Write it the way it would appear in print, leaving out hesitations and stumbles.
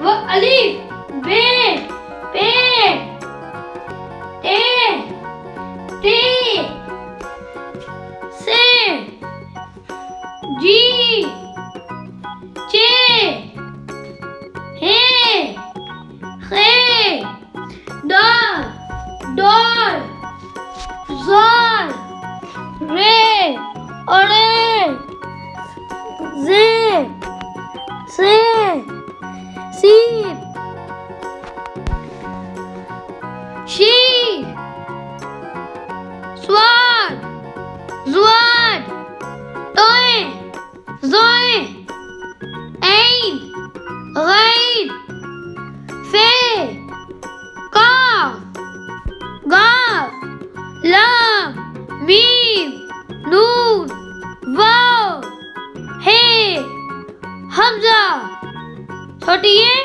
वो अलिफ बे पे ते ते से जी चे हे खे दाल डॉल ज़ाल रे अरे जे से सीन शीर स्वाद ज़ुआद तोए ज़ोए ऐन गैन फे काफ गाफ लाम मीम नून वाव हे हमजा छोटी ये